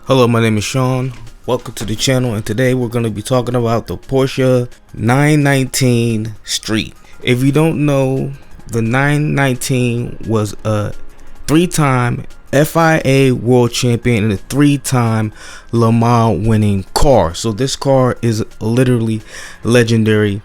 Hello, my name is Sean. Welcome to the channel, and today we're going to be talking about the Porsche 919 Street. If you don't know, the 919 was a 3-time FIA world champion and a 3-time Le Mans winning car. So this car is literally legendary.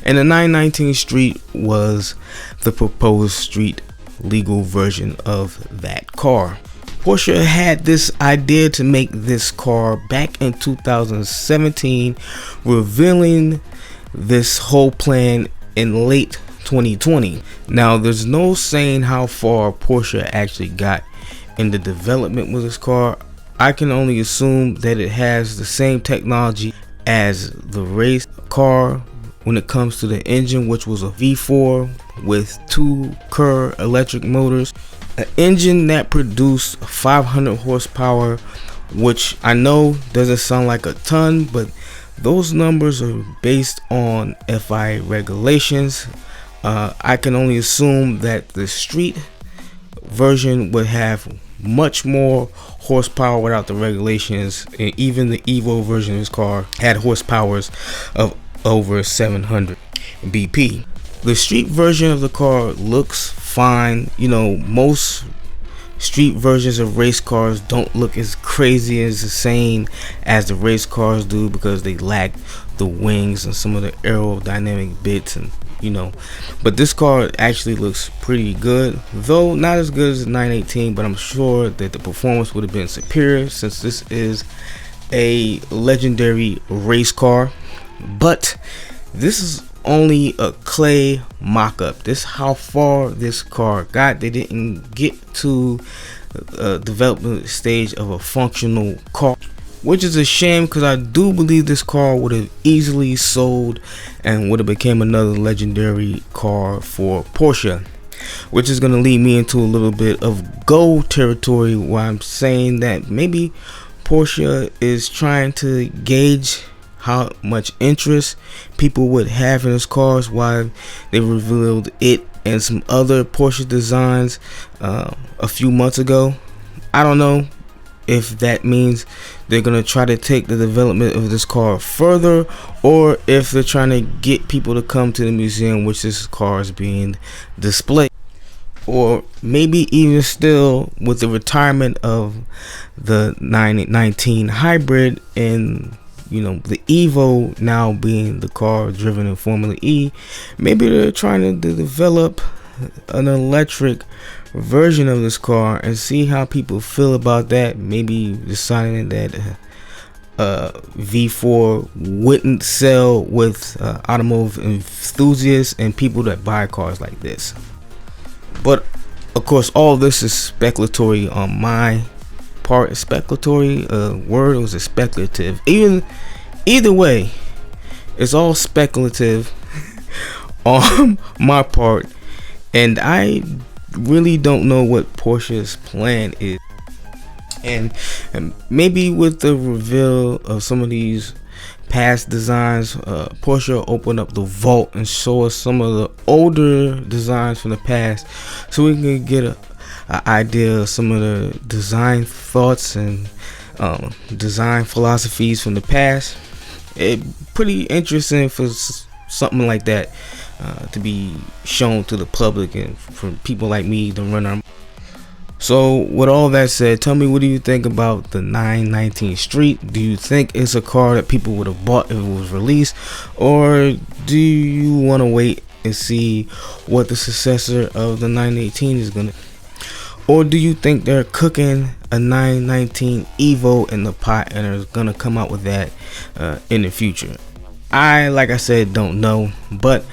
And the 919 Street was the proposed street legal version of that car. Porsche had this idea to make this car back in 2017, revealing this whole plan in late 2020. Now, there's no saying how far Porsche actually got in the development with this car. I can only assume that it has the same technology as the race car when it comes to the engine, which was a V4 with 2 Kerr electric motors. An engine that produced 500 horsepower, which I know doesn't sound like a ton, but those numbers are based on FIA regulations. I can only assume that the street version would have much more horsepower without the regulations, and even the Evo version of this car had horsepowers of over 700 BP. The street version of the car looks fine. You know, most street versions of race cars don't look as crazy as insane as the race cars do, because they lack the wings and some of the aerodynamic bits, and but this car actually looks pretty good, though not as good as the 918, but I'm sure that the performance would have been superior since this is a legendary race car. But this is only a clay mock-up. This is how far this car got. They didn't get to development stage of a functional car, which is a shame, because I do believe this car would have easily sold and would have became another legendary car for Porsche, which is going to lead me into a little bit of Go territory, where I'm saying that maybe Porsche is trying to gauge how much interest people would have in his cars, while they revealed it and some other Porsche designs a few months ago. I don't know if that means they're gonna try to take the development of this car further, or if they're trying to get people to come to the museum which this car is being displayed, or maybe even still with the retirement of the 919 hybrid and the Evo now being the car driven in Formula E, maybe they're trying to develop an electric version of this car and see how people feel about that. Maybe deciding that V4 wouldn't sell with automotive enthusiasts and people that buy cars like this. But of course, all this is speculatory on my part. Speculatory word, was a speculative. Either way, it's all speculative on my part, and I really don't know what Porsche's plan is. And maybe with the reveal of some of these past designs, Porsche will open up the vault and show us some of the older designs from the past, so we can get an idea of some of the design thoughts and design philosophies from the past. It's pretty interesting for something like that to be shown to the public and for people like me to run our. So with all that said, tell me, what do you think about the 919 Street? Do you think it's a car that people would have bought if it was released, or do you want to wait and see what the successor of the 918 is gonna? Or do you think they're cooking a 919 Evo in the pot and are gonna come out with that in the future? Like I said, don't know, but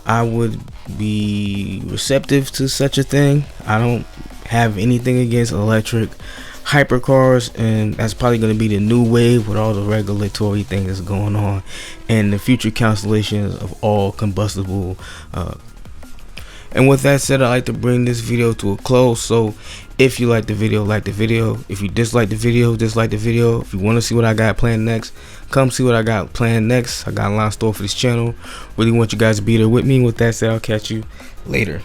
I would be receptive to such a thing. I don't have anything against electric hypercars, and that's probably going to be the new wave with all the regulatory things going on and the future cancellations of all combustible. And with that said, I'd like to bring this video to a close. So if you like the video, like the video. If you dislike the video, dislike the video. If you want to see what I got planned next, come see what I got planned next. I got a lot of stuff for this channel. Really want you guys to be there with me. With that said, I'll catch you later.